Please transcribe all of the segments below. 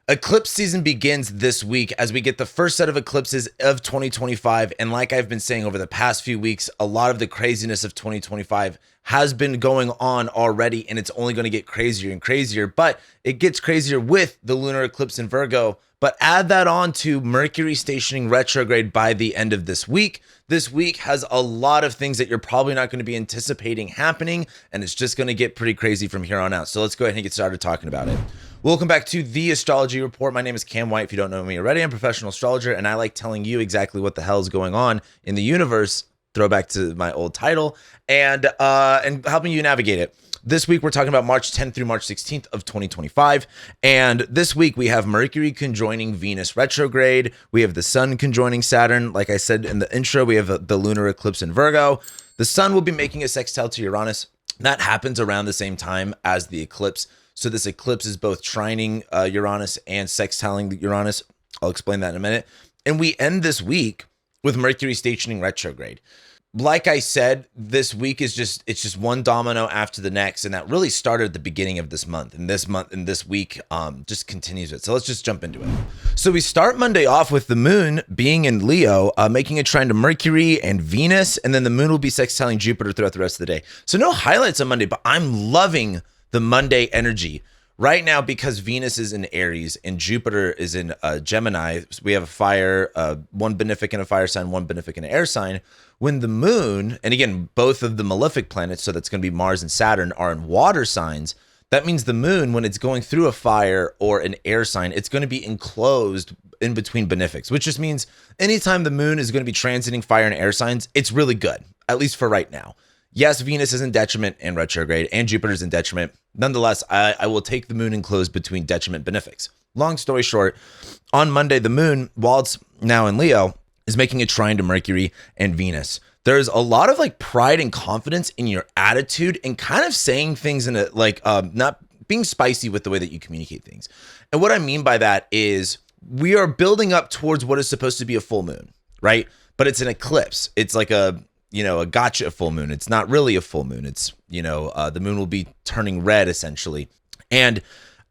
Eclipse season begins this week as we get the first set of eclipses of 2025. And like I've been saying over the past few weeks, a lot of the craziness of 2025 has been going on already, and it's only going to get crazier and crazier. But it gets crazier with the lunar eclipse in Virgo. But add that on to Mercury stationing retrograde by the end of this week. This week has a lot of things that you're probably not going to be anticipating happening, and it's just going to get pretty crazy from here on out. So let's go ahead and get started talking about it. Welcome back to the Astrology Report. My name is Cam White. If you don't know me already, I'm a professional astrologer, and I like telling you exactly what the hell is going on in the universe. Throwback to my old title, and helping you navigate it. This week, we're talking about March 10th through March 16th of 2025. And this week, we have Mercury conjoining Venus retrograde. We have the Sun conjoining Saturn. Like I said in the intro, we have the lunar eclipse in Virgo. The Sun will be making a sextile to Uranus. That happens around the same time as the eclipse. So this eclipse is both trining Uranus and sextiling Uranus. I'll explain that in a minute. And we end this week with Mercury stationing retrograde. Like I said, this week is just one domino after the next, and that really started at the beginning of this month. And this week just continues it. So let's just jump into it. So we start Monday off with the moon being in Leo, making a trine to Mercury and Venus, and then the moon will be sextiling Jupiter throughout the rest of the day. So no highlights on Monday, but I'm loving the Monday energy right now because Venus is in Aries and Jupiter is in Gemini. So we have a fire, one benefic in a fire sign, one benefic in an air sign. When the moon, and again, both of the malefic planets, so that's going to be Mars and Saturn, are in water signs, that means the moon, when it's going through a fire or an air sign, it's going to be enclosed in between benefics, which just means anytime the moon is going to be transiting fire and air signs, it's really good, at least for right now. Yes, Venus is in detriment and retrograde, and Jupiter's in detriment. Nonetheless, I will take the moon enclosed between detriment benefics. Long story short, on Monday, the moon, while it's now in Leo, is making a trine to Mercury and Venus. There's a lot of like pride and confidence in your attitude and kind of saying things in a like not being spicy with the way that you communicate things. And what I mean by that is we are building up towards what is supposed to be a full moon, right? But it's an eclipse. It's like a gotcha full moon. It's not really a full moon. It's, the moon will be turning red essentially. And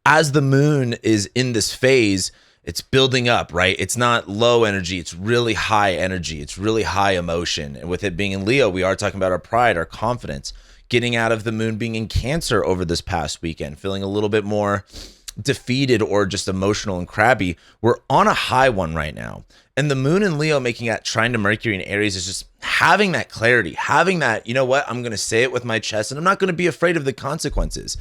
as the moon is in this phase, it's building up, right? It's not low energy. It's really high energy. It's really high emotion. And with it being in Leo, we are talking about our pride, our confidence, getting out of the moon being in Cancer over this past weekend, feeling a little bit more defeated or just emotional and crabby. We're on a high one right now. And the moon in Leo making that trine to Mercury in Aries is just having that clarity, having that, you know what, I'm going to say it with my chest and I'm not going to be afraid of the consequences.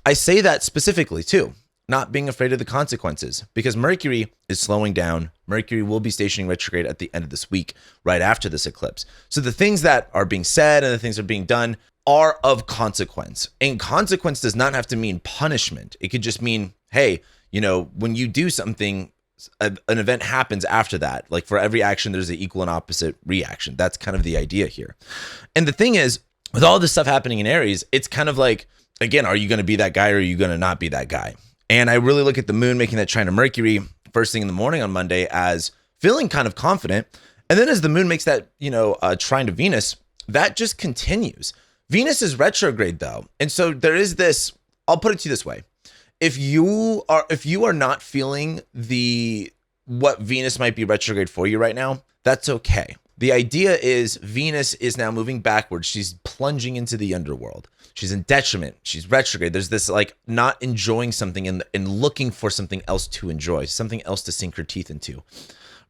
I say that specifically too, not being afraid of the consequences because Mercury is slowing down. Mercury will be stationing retrograde at the end of this week, right after this eclipse. So the things that are being said and the things that are being done are of consequence. And consequence does not have to mean punishment. It could just mean, hey, when you do something, an event happens after that. Like for every action, there's an equal and opposite reaction. That's kind of the idea here. And the thing is, with all this stuff happening in Aries, it's kind of like, again, are you going to be that guy or are you going to not be that guy? And I really look at the moon making that trine to Mercury first thing in the morning on Monday as feeling kind of confident. And then as the moon makes that, trine to Venus, that just continues. Venus is retrograde though. And so there is this, I'll put it to you this way. If you are not feeling what Venus might be retrograde for you right now, that's okay. The idea is Venus is now moving backwards. She's plunging into the underworld. She's in detriment. She's retrograde. There's this like not enjoying something and looking for something else to enjoy, something else to sink her teeth into.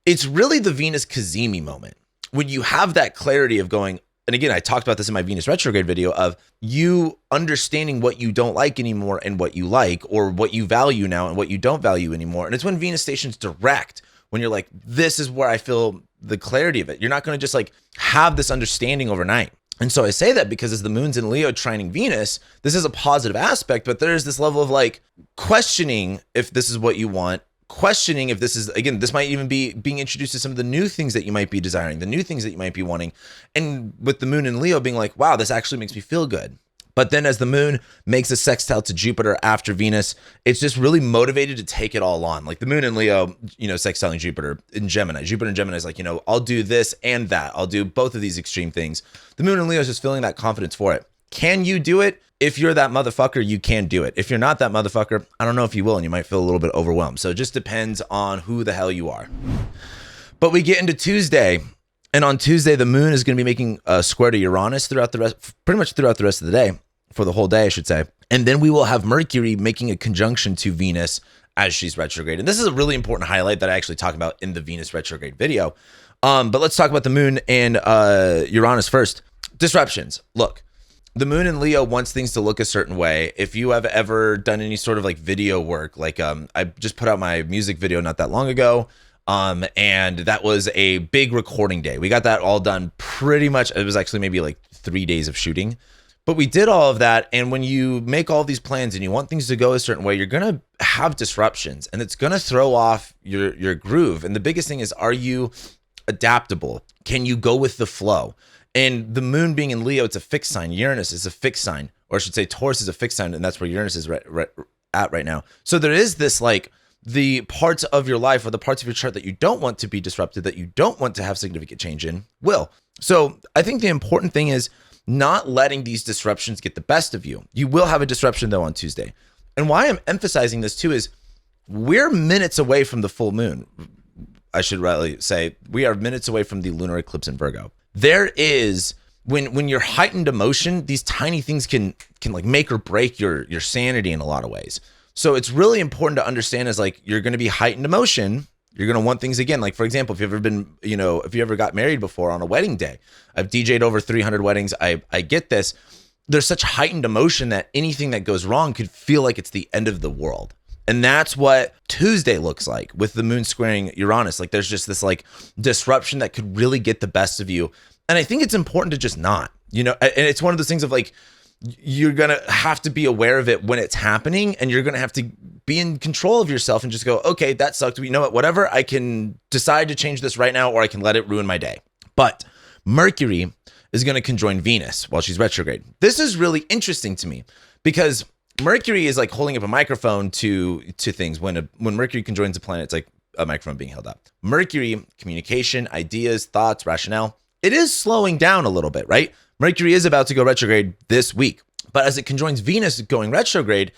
It's really the Venus Cazimi moment when you have that clarity of going, and again, I talked about this in my Venus retrograde video of you understanding what you don't like anymore and what you like, or what you value now and what you don't value anymore. And it's when Venus stations direct, when you're like, this is where I feel the clarity of it. You're not going to just like have this understanding overnight. And so I say that because as the moon's in Leo trining Venus, this is a positive aspect, but there's this level of like questioning if this is what you want, questioning if this is, again, this might even be being introduced to some of the new things that you might be desiring, the new things that you might be wanting. And with the moon in Leo being like, wow, this actually makes me feel good. But then as the moon makes a sextile to Jupiter after Venus, it's just really motivated to take it all on. Like the moon in Leo, sextiling Jupiter in Gemini. Jupiter in Gemini is like, I'll do this and that. I'll do both of these extreme things. The moon in Leo is just feeling that confidence for it. Can you do it? If you're that motherfucker, you can do it. If you're not that motherfucker, I don't know if you will, and you might feel a little bit overwhelmed. So it just depends on who the hell you are. But we get into Tuesday, and on Tuesday, the moon is going to be making a square to Uranus pretty much throughout the rest of the day, for the whole day, I should say. And then we will have Mercury making a conjunction to Venus as she's retrograde. And this is a really important highlight that I actually talk about in the Venus retrograde video. But let's talk about the moon and Uranus first. Disruptions. Look, the moon in Leo wants things to look a certain way. If you have ever done any sort of like video work, like I just put out my music video not that long ago. And that was a big recording day. We got that all done pretty much. It was actually maybe like 3 days of shooting, but we did all of that. And when you make all these plans and you want things to go a certain way, you're going to have disruptions, and it's going to throw off your groove. And the biggest thing is, are you adaptable? Can you go with the flow? And the moon being in Leo, it's a fixed sign. Uranus is a fixed sign, or I should say Taurus is a fixed sign. And that's where Uranus is at right now. So there is this like, the parts of your life or the parts of your chart that you don't want to be disrupted, that you don't want to have significant change in, will. So I think the important thing is not letting these disruptions get the best of you. You will have a disruption though on Tuesday. And why I'm emphasizing this too is we're minutes away from the full moon. I should really say we are minutes away from the lunar eclipse in Virgo. There is, when you're heightened emotion, these tiny things can like make or break your sanity in a lot of ways. So it's really important to understand is like, you're going to be heightened emotion. You're going to want things again. Like, for example, if you've ever been, if you ever got married before on a wedding day, I've DJ'd over 300 weddings. I get this. There's such heightened emotion that anything that goes wrong could feel like it's the end of the world. And that's what Tuesday looks like with the moon squaring Uranus. Like there's just this like disruption that could really get the best of you. And I think it's important to just not, and it's one of those things of like, you're going to have to be aware of it when it's happening, and you're going to have to be in control of yourself and just go, okay, that sucked. You know what, whatever, I can decide to change this right now, or I can let it ruin my day. But Mercury is going to conjoin Venus while she's retrograde. This is really interesting to me because Mercury is like holding up a microphone to things. When Mercury conjoins a planet, it's like a microphone being held up. Mercury, communication, ideas, thoughts, rationale, it is slowing down a little bit, right? Mercury is about to go retrograde this week, but as it conjoins Venus going retrograde,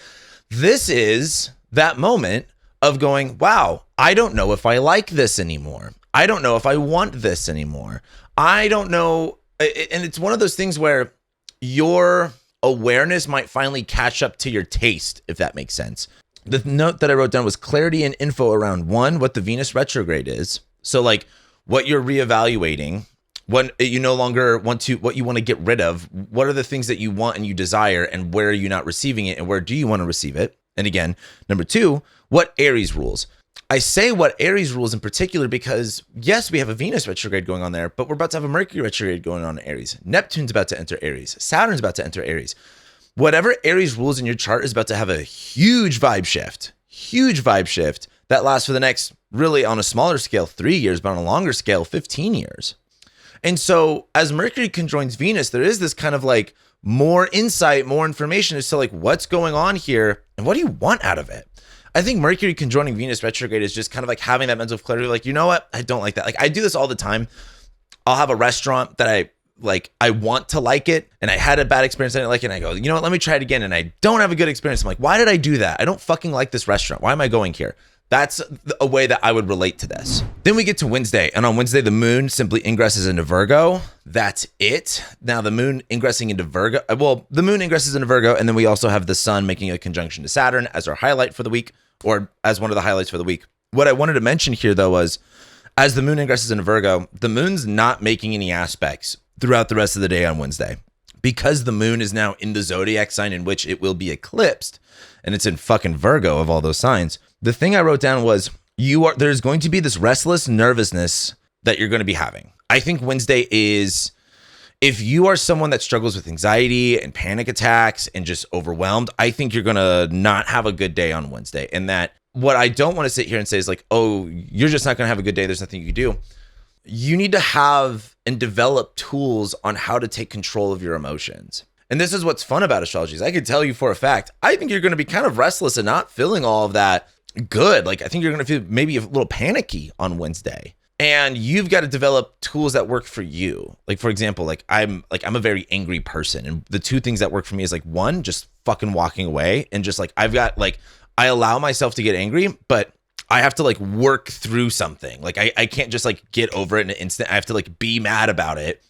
this is that moment of going, wow, I don't know if I like this anymore. I don't know if I want this anymore. I don't know. And it's one of those things where your awareness might finally catch up to your taste, if that makes sense. The note that I wrote down was clarity and info around one, what the Venus retrograde is. So like what you're reevaluating, when you no longer want to, what you want to get rid of, what are the things that you want and you desire, and where are you not receiving it, and where do you want to receive it? And again, number two, what Aries rules? I say what Aries rules in particular because yes, we have a Venus retrograde going on there, but we're about to have a Mercury retrograde going on in Aries. Neptune's about to enter Aries. Saturn's about to enter Aries. Whatever Aries rules in your chart is about to have a huge vibe shift that lasts for the next, really on a smaller scale, 3 years, but on a longer scale, 15 years. And so as Mercury conjoins Venus, there is this kind of like more insight, more information as to like what's going on here and what do you want out of it? I think Mercury conjoining Venus retrograde is just kind of like having that mental clarity. Like, you know what? I don't like that. Like I do this all the time. I'll have a restaurant that I want to like it, and I had a bad experience. I didn't like it. And I go, you know what? Let me try it again. And I don't have a good experience. I'm like, why did I do that? I don't fucking like this restaurant. Why am I going here? That's a way that I would relate to this. Then we get to Wednesday, and on Wednesday, the moon simply ingresses into Virgo. That's it. Now the moon ingressing into Virgo, the moon ingresses into Virgo, and then we also have the sun making a conjunction to Saturn as our highlight for the week, or as one of the highlights for the week. What I wanted to mention here though was, as the moon ingresses into Virgo, the moon's not making any aspects throughout the rest of the day on Wednesday. Because the moon is now in the zodiac sign in which it will be eclipsed, and it's in fucking Virgo of all those signs. The thing I wrote down was there's going to be this restless nervousness that you're going to be having. I think Wednesday is, if you are someone that struggles with anxiety and panic attacks and just overwhelmed, I think you're going to not have a good day on Wednesday. And that what I don't want to sit here and say is like, oh, you're just not going to have a good day. There's nothing you can do. You need to have and develop tools on how to take control of your emotions. And this is what's fun about astrology is I can tell you for a fact, I think you're going to be kind of restless and not feeling all of that good. Like I think you're going to feel maybe a little panicky on Wednesday. And you've got to develop tools that work for you. Like, for example, I'm a very angry person. And the two things that work for me is like, one, just fucking walking away. And just like, I allow myself to get angry, but I have to like work through something. Like I can't just like get over it in an instant. I have to like be mad about it.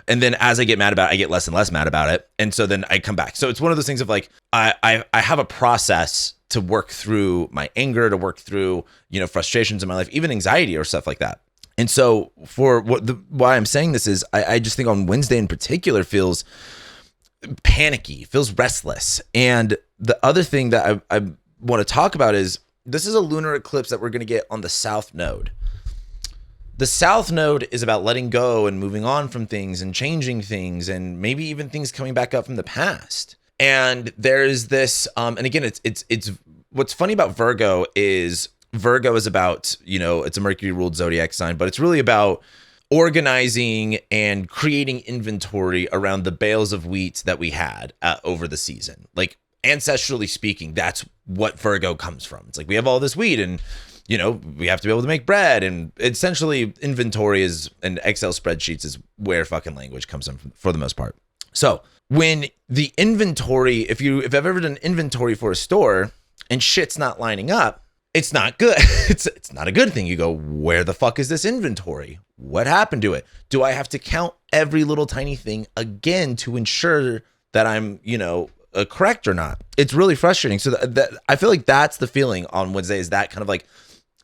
And then as I get mad about it, I get less and less mad about it. And so then I come back. So it's one of those things of like, I have a process to work through my anger, to work through, frustrations in my life, even anxiety or stuff like that. And so for why I'm saying this is I just think on Wednesday in particular feels panicky, feels restless. And the other thing that I want to talk about is this is a lunar eclipse that we're going to get on the South Node. The South Node is about letting go and moving on from things and changing things and maybe even things coming back up from the past. And there's this, and again, it's what's funny about Virgo is about, it's a Mercury ruled zodiac sign, but it's really about organizing and creating inventory around the bales of wheat that we had over the season. Like ancestrally speaking, that's what Virgo comes from. It's like we have all this wheat and we have to be able to make bread, and essentially inventory is and Excel spreadsheets is where fucking language comes from for the most part. So when the inventory, if I've ever done inventory for a store and shit's not lining up, it's not good. It's not a good thing. You go, where the fuck is this inventory? What happened to it? Do I have to count every little tiny thing again to ensure that I'm, correct or not? It's really frustrating. So that I feel like that's the feeling on Wednesday, is that kind of like,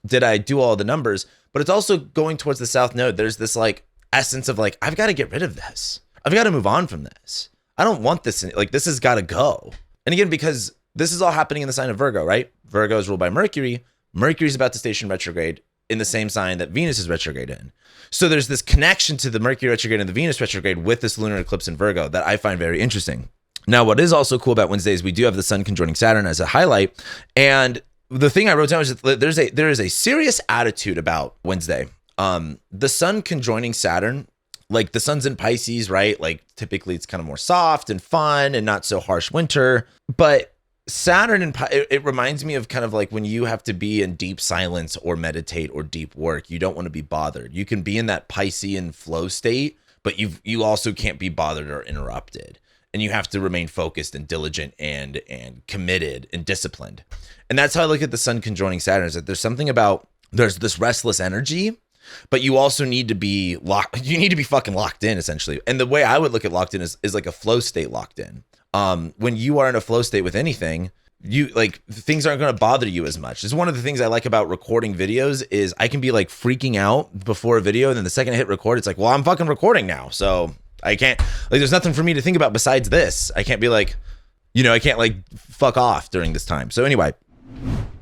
did I do all the numbers? But it's also going towards the South Node. There's this like essence of like, I've got to get rid of this. I've got to move on from this. I don't want this. Like, this has got to go. And again, because this is all happening in the sign of Virgo, right? Virgo is ruled by Mercury. Mercury's about to station retrograde in the same sign that Venus is retrograde in. So there's this connection to the Mercury retrograde and the Venus retrograde with this lunar eclipse in Virgo that I find very interesting. Now, what is also cool about Wednesday is we do have the sun conjoining Saturn as a highlight. And the thing I wrote down is that there is a serious attitude about Wednesday. The sun conjoining Saturn, like the sun's in Pisces, right? Like typically it's kind of more soft and fun and not so harsh winter. But Saturn and it reminds me of kind of like when you have to be in deep silence or meditate or deep work, you don't want to be bothered. You can be in that Piscean flow state, but you also can't be bothered or interrupted. And you have to remain focused and diligent and committed and disciplined. And that's how I look at the sun conjoining Saturn, is that there's something about, there's this restless energy, but you also need to be you need to be fucking locked in, essentially. And the way I would look at locked in is like a flow state locked in. When you are in a flow state with anything, you like things aren't going to bother you as much. It's one of the things I like about recording videos is I can be like freaking out before a video, and then the second I hit record, it's like, well, I'm fucking recording now, so I can't, like, there's nothing for me to think about besides this. I can't be like, I can't like fuck off during this time. So anyway,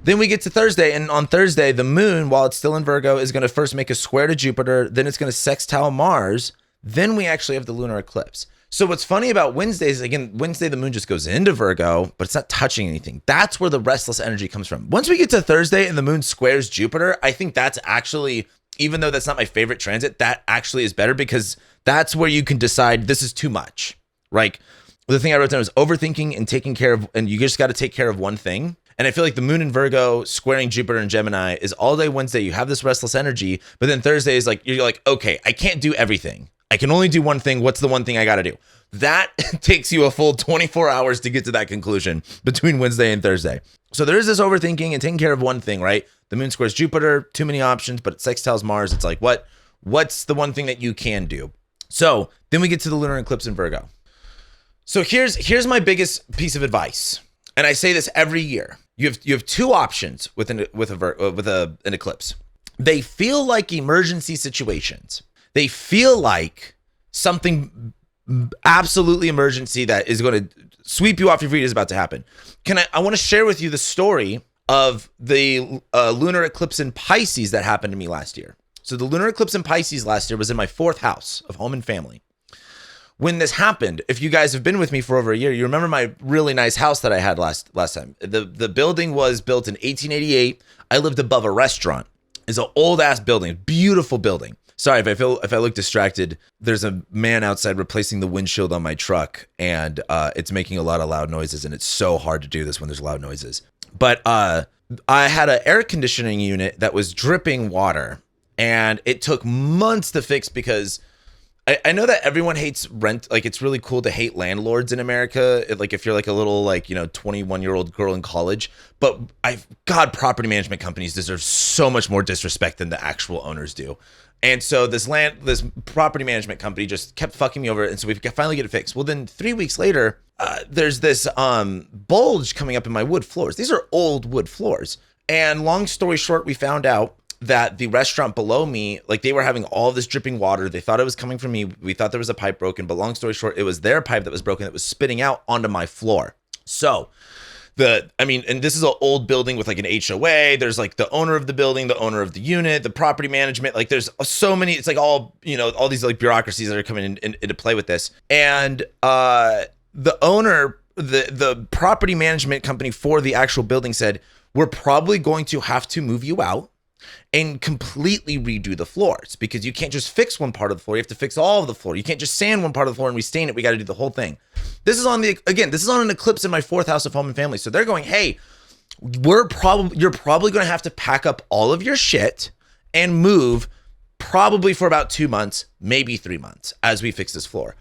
then we get to Thursday, and on Thursday, the moon, while it's still in Virgo, is going to first make a square to Jupiter, then it's going to sextile Mars, then we actually have the lunar eclipse. So what's funny about Wednesday is, again, Wednesday, the moon just goes into Virgo, but it's not touching anything. That's where the restless energy comes from. Once we get to Thursday and the moon squares Jupiter, I think that's actually, even though that's not my favorite transit, that actually is better, because that's where you can decide this is too much. Like the thing I wrote down was overthinking and taking care of, and you just got to take care of one thing. And I feel like the moon in Virgo squaring Jupiter and Gemini is all day Wednesday. You have this restless energy, but then Thursday is like, you're like, okay, I can't do everything. I can only do one thing. What's the one thing I got to do? That takes you a full 24 hours to get to that conclusion between Wednesday and Thursday. So there is this overthinking and taking care of one thing, right? The moon squares Jupiter, too many options, but it sextiles Mars. It's like, what's the one thing that you can do? So then we get to the lunar eclipse in Virgo. So here's my biggest piece of advice. And I say this every year. You have two options with an eclipse. They feel like emergency situations. They feel like something absolutely emergency that is going to sweep you off your feet is about to happen. I want to share with you the story of the lunar eclipse in Pisces that happened to me last year. So the lunar eclipse in Pisces last year was in my fourth house of home and family. When this happened, if you guys have been with me for over a year, you remember my really nice house that I had last time. The building was built in 1888. I lived above a restaurant. It's an old ass building, beautiful building. Sorry if I look distracted. There's a man outside replacing the windshield on my truck, and it's making a lot of loud noises, and it's so hard to do this when there's loud noises. But I had an air conditioning unit that was dripping water, And it took months to fix because I know that everyone hates rent. Like, it's really cool to hate landlords in America. Like, if you're like a little, like, 21-year-old girl in college. But God, property management companies deserve so much more disrespect than the actual owners do. And so this property management company just kept fucking me over. And so we finally get it fixed. Well, then 3 weeks later, there's this bulge coming up in my wood floors. These are old wood floors. And long story short, we found out that the restaurant below me, like, they were having all this dripping water. They thought it was coming from me. We thought there was a pipe broken, but long story short, it was their pipe that was broken that was spitting out onto my floor. So and this is an old building with like an HOA. There's like the owner of the building, the owner of the unit, the property management. Like, there's so many, it's like all these like bureaucracies that are coming into play with this. And the owner, the property management company for the actual building said, we're probably going to have to move you out and completely redo the floors, because you can't just fix one part of the floor. You have to fix all of the floor. You can't just sand one part of the floor and restain it. We got to do the whole thing. This is on an Eclipse in my fourth house of home and family. So they're going, hey, you're probably going to have to pack up all of your shit and move probably for about 2 months, maybe 3 months as we fix this floor.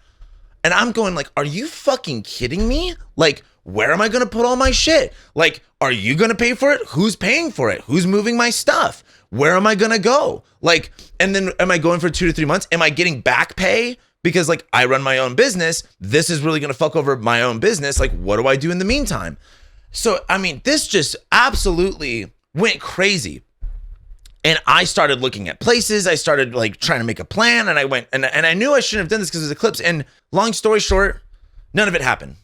And I'm going like, are you fucking kidding me? Like, where am I going to put all my shit? Like, are you going to pay for it? Who's paying for it? Who's moving my stuff? Where am I going to go? Like, and then am I going for 2 to 3 months? Am I getting back pay? Because like, I run my own business. This is really going to fuck over my own business. Like, what do I do in the meantime? So, I mean, this just absolutely went crazy. And I started looking at places. I started like trying to make a plan, and I went and I knew I shouldn't have done this because it was Eclipse. And long story short, none of it happened.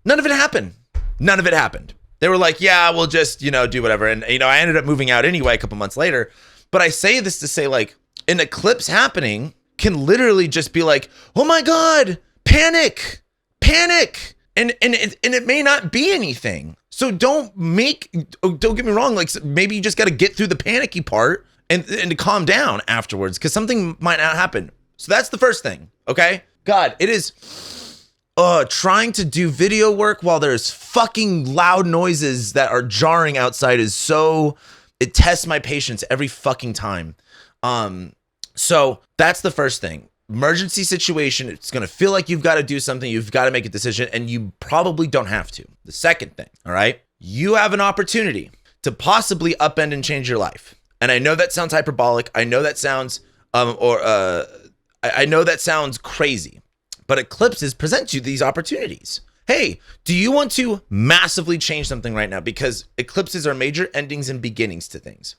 None of it happened. They were like, yeah, we'll just, do whatever. And, I ended up moving out anyway a couple months later. But I say this to say, like, an eclipse happening can literally just be like, oh my God, panic. And it may not be anything. So don't get me wrong. Like, maybe you just got to get through the panicky part and to calm down afterwards, because something might not happen. So that's the first thing. Okay. God, it is trying to do video work while there's fucking loud noises that are jarring outside it tests my patience every fucking time. So that's the first thing. Emergency situation. It's going to feel like you've got to do something. You've got to make a decision, and you probably don't have to. The second thing, all right, you have an opportunity to possibly upend and change your life. And I know that sounds hyperbolic. I know that sounds, I know that sounds crazy. But eclipses present you these opportunities. Hey, do you want to massively change something right now? Because eclipses are major endings and beginnings to things.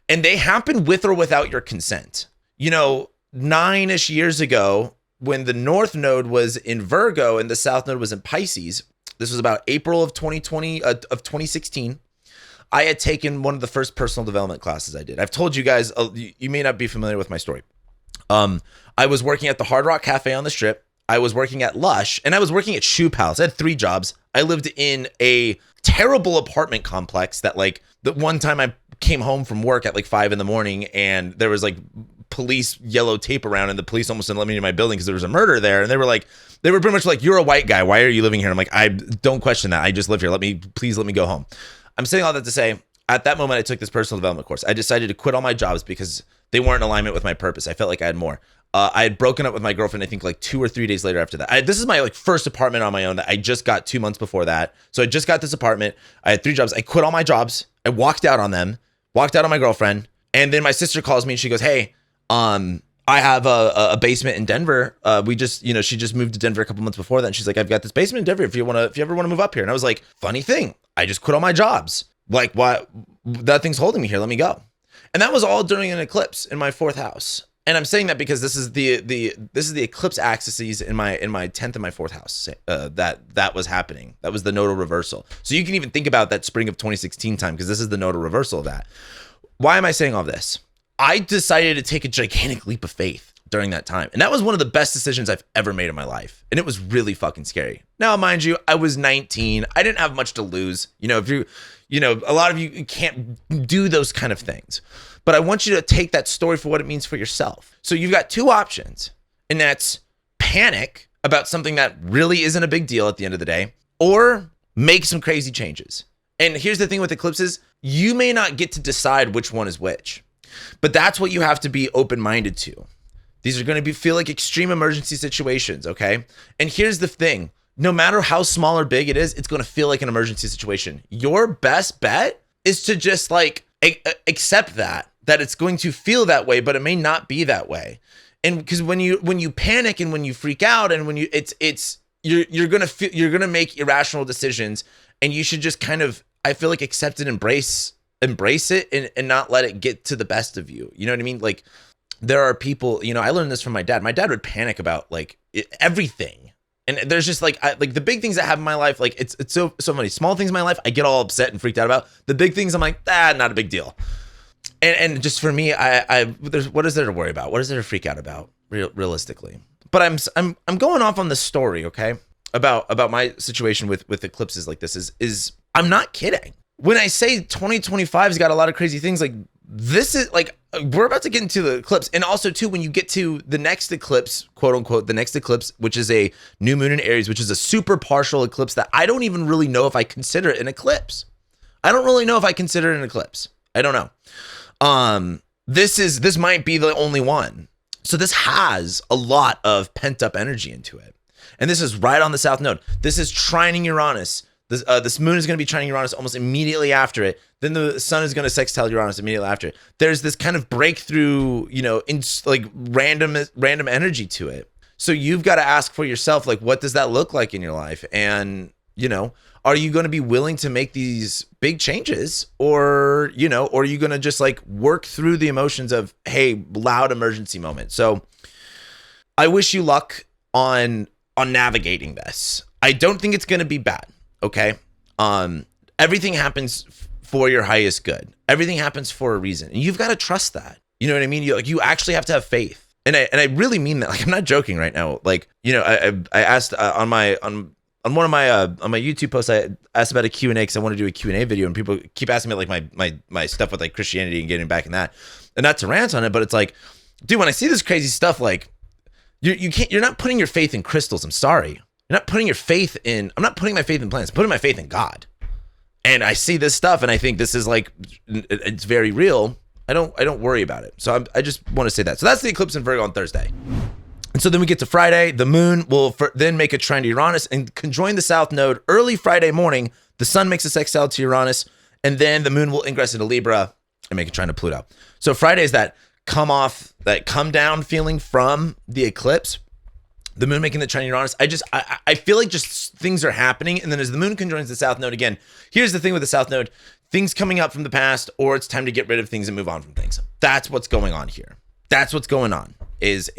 And they happen with or without your consent. 9-ish years ago, when the North Node was in Virgo and the South Node was in Pisces, this was about April of 2016, I had taken one of the first personal development classes I did. I've told you guys, you may not be familiar with my story. I was working at the Hard Rock Cafe on the Strip. I was working at Lush, and I was working at Shoe Palace. I had 3 jobs. I lived in a terrible apartment complex that, like, the one time I came home from work at like 5 a.m, and there was like police yellow tape around, and the police almost didn't let me into my building because there was a murder there. And they were pretty much like, you're a white guy. Why are you living here? I'm like, I don't question that. I just live here. Please let me go home. I'm saying all that to say, at that moment, I took this personal development course. I decided to quit all my jobs because they weren't in alignment with my purpose. I felt like I had more. I had broken up with my girlfriend, I think like 2 or 3 days later after that. This is my like first apartment on my own that I just got 2 months before that. So I just got this apartment. I had 3 jobs. I quit all my jobs. I walked out on them, walked out on my girlfriend. And then my sister calls me and she goes, hey, I have a basement in Denver. We just, she just moved to Denver a couple months before that. And she's like, I've got this basement in Denver if you ever want to move up here. And I was like, funny thing, I just quit all my jobs. Like, what? That thing's holding me here. Let me go. And that was all during an eclipse in my 4th house. And I'm saying that because this is the eclipse axes in my 10th and my 4th house that was happening. That was the nodal reversal. So you can even think about that spring of 2016 time, because this is the nodal reversal of that. Why am I saying all this? I decided to take a gigantic leap of faith during that time. And that was one of the best decisions I've ever made in my life. And it was really fucking scary. Now, mind you, I was 19. I didn't have much to lose. If a lot of you can't do those kind of things. But I want you to take that story for what it means for yourself. So you've got 2 options, and that's panic about something that really isn't a big deal at the end of the day, or make some crazy changes. And here's the thing with eclipses, you may not get to decide which one is which. But that's what you have to be open-minded to. These are going to feel like extreme emergency situations, okay? And here's the thing. No matter how small or big it is, it's going to feel like an emergency situation. Your best bet is to just like accept that it's going to feel that way, but it may not be that way. And because when you panic and when you freak out and when you're going to make irrational decisions, and you should just kind of, I feel like, accept it, embrace it, and not let it get to the best of you. You know what I mean? Like, there are people, I learned this from my dad. My dad would panic about like everything. And there's just like the big things that happen in my life, like it's so many small things in my life I get all upset and freaked out about. The big things I'm like, not a big deal. And just for me, what is there to worry about? What is there to freak out about realistically? But I'm going off on the story, okay? About my situation with eclipses like this is I'm not kidding. When I say 2025's got a lot of crazy things, like this is like, we're about to get into the eclipse. And also too, when you get to the next eclipse, quote unquote, the next eclipse, which is a new moon in Aries, which is a super partial eclipse that I don't even really know if I consider it an eclipse. I don't really know if I consider it an eclipse. I don't know. This might be the only one. So this has a lot of pent up energy into it. And this is right on the south node. This is trining Uranus. This moon is going to be trining Uranus almost immediately after it. Then the sun is going to sextile Uranus immediately after it. There's this kind of breakthrough, in like random energy to it. So you've got to ask for yourself, like, what does that look like in your life? And, are you going to be willing to make these big changes, or, or are you going to just like work through the emotions of, hey, loud emergency moment? So I wish you luck on navigating this. I don't think it's going to be bad. Okay. Everything happens for your highest good. Everything happens for a reason. And you've got to trust that. You know what I mean? You actually have to have faith. And I really mean that. Like, I'm not joking right now. Like, I asked on one of my on my YouTube posts, I asked about a Q&A because I want to do a Q&A video, and people keep asking me like my stuff with like Christianity and getting back in that. And not to rant on it, but it's like, dude, when I see this crazy stuff, like you're not putting your faith in crystals. I'm sorry. I'm not putting my faith in plants. I'm putting my faith in God. And I see this stuff and I think this is like, it's very real. I don't worry about it. So I just want to say that. So that's the eclipse in Virgo on Thursday. And so then we get to Friday. The moon will then make a trine to Uranus and conjoin the south node early Friday morning. The sun makes a sextile to Uranus, and then the moon will ingress into Libra and make a trine to Pluto. So Friday is that come down feeling from the eclipse. The moon making the trine to Uranus. I feel like just things are happening. And then as the moon conjoins the south node again, here's the thing with the south node, things coming up from the past, or it's time to get rid of things and move on from things. That's what's going on here. That's what's going on is,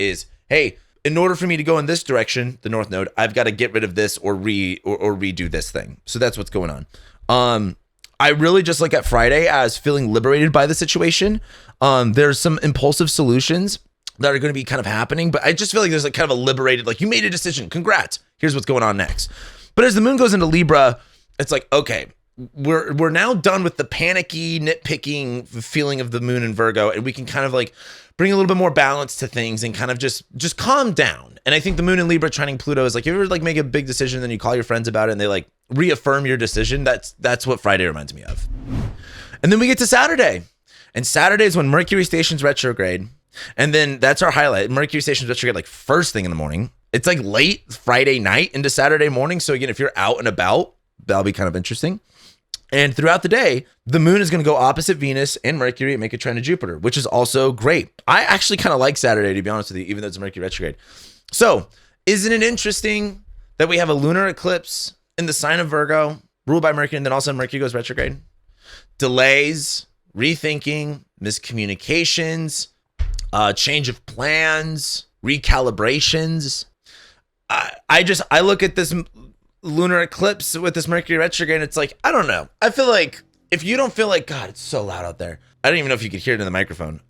hey, in order for me to go in this direction, the north node, I've got to get rid of this or redo this thing. So that's what's going on. I really just look at Friday as feeling liberated by the situation. There's some impulsive solutions that are going to be kind of happening, but I just feel like there's like kind of a liberated, like, you made a decision, congrats, here's what's going on next. But as the moon goes into Libra, it's like, okay, we're now done with the panicky, nitpicking feeling of the moon in Virgo, and we can kind of like bring a little bit more balance to things and kind of just calm down. And I think the moon in Libra trining Pluto is like, you ever like make a big decision, then you call your friends about it and they like reaffirm your decision. That's what Friday reminds me of. And then we get to Saturday, and Saturday is when Mercury stations retrograde. And then that's our highlight. Mercury stations retrograde like first thing in the morning. It's like late Friday night into Saturday morning. So again, if you're out and about, that'll be kind of interesting. And throughout the day, the moon is going to go opposite Venus and Mercury and make a trine to Jupiter, which is also great. I actually kind of like Saturday, to be honest with you, even though it's Mercury retrograde. So isn't it interesting that we have a lunar eclipse in the sign of Virgo, ruled by Mercury, and then also Mercury goes retrograde? Delays, rethinking, miscommunications, change of plans, recalibrations. I look at this lunar eclipse with this Mercury retrograde, and it's like, I don't know. I feel like if you don't feel like, God, it's so loud out there. I don't even know if you could hear it in the microphone.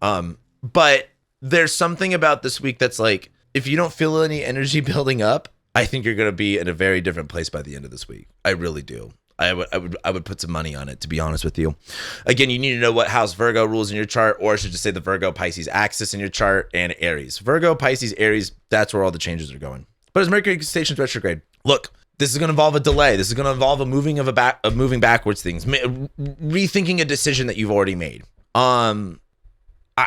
But there's something about this week that's like, if you don't feel any energy building up, I think you're going to be in a very different place by the end of this week. I really do. I would put some money on it, to be honest with you. Again, you need to know what house Virgo rules in your chart, or I should just say the Virgo Pisces axis in your chart, and Aries. Virgo, Pisces, Aries, that's where all the changes are going. But as Mercury stations retrograde, look, this is going to involve a delay. This is going to involve a moving moving backwards things, rethinking a decision that you've already made. I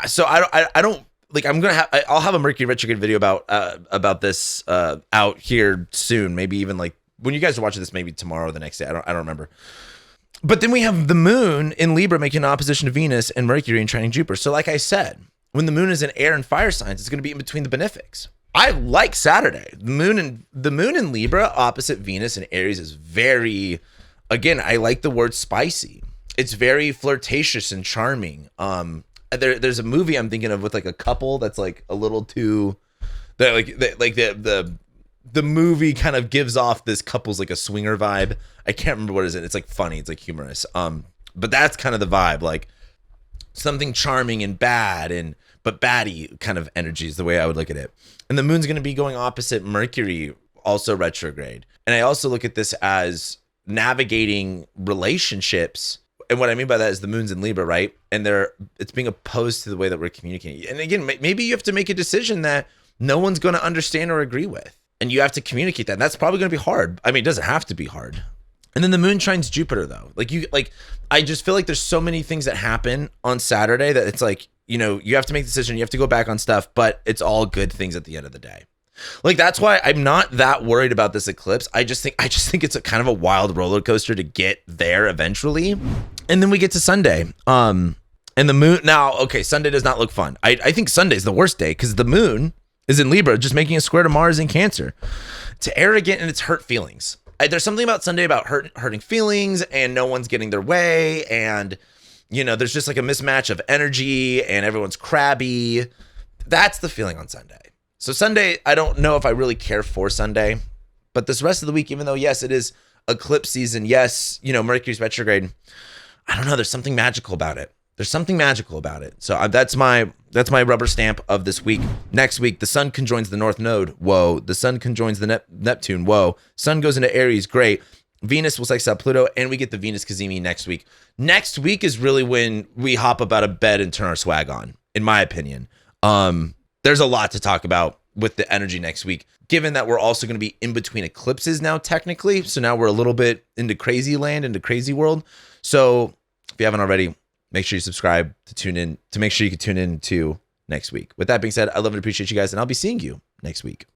So I don't like. I'll have a Mercury retrograde video about this out here soon. Maybe even like when you guys are watching this, maybe tomorrow or the next day. I don't remember. But then we have the moon in Libra making an opposition to Venus and Mercury and trining Jupiter. So like I said, when the moon is in air and fire signs, it's going to be in between the benefics. I like Saturday. The moon in Libra opposite Venus and Aries is very, again, I like the word spicy. It's very flirtatious and charming. There's a movie I'm thinking of with like a couple that's like a little too, the movie kind of gives off this couple's like a swinger vibe. I can't remember what it is. It's like funny. It's like humorous. But that's kind of the vibe, like something charming and bad but baddie kind of energy is the way I would look at it. And the moon's going to be going opposite Mercury, also retrograde. And I also look at this as navigating relationships. And what I mean by that is the moon's in Libra, right? And it's being opposed to the way that we're communicating. And again, maybe you have to make a decision that no one's going to understand or agree with. And you have to communicate that. And that's probably going to be hard. I mean, it doesn't have to be hard. And then the moon trines Jupiter, though. I just feel like there's so many things that happen on Saturday that it's like, you have to make a decision. You have to go back on stuff, but it's all good things at the end of the day. Like, that's why I'm not that worried about this eclipse. I just think it's a kind of a wild roller coaster to get there eventually. And then we get to Sunday. And the moon now, okay, Sunday does not look fun. I think Sunday's the worst day because the moon is in Libra, just making a square to Mars in Cancer. It's arrogant and it's hurt feelings. There's something about Sunday about hurting feelings and no one's getting their way. And, there's just like a mismatch of energy and everyone's crabby. That's the feeling on Sunday. So Sunday, I don't know if I really care for Sunday, but this rest of the week, even though, yes, it is eclipse season. Yes, Mercury's retrograde. I don't know. There's something magical about it. So that's my rubber stamp of this week. Next week, the sun conjoins the North Node. Whoa. The sun conjoins the Neptune. Whoa. Sun goes into Aries. Great. Venus will sextile Pluto, and we get the Venus Cazimi next week. Next week is really when we hop up out of bed and turn our swag on, in my opinion. There's a lot to talk about with the energy next week, given that we're also going to be in between eclipses now, technically. So now we're a little bit into crazy land, into crazy world. So if you haven't already, make sure you subscribe to make sure you can tune in to next week. With that being said, I love and appreciate you guys, and I'll be seeing you next week.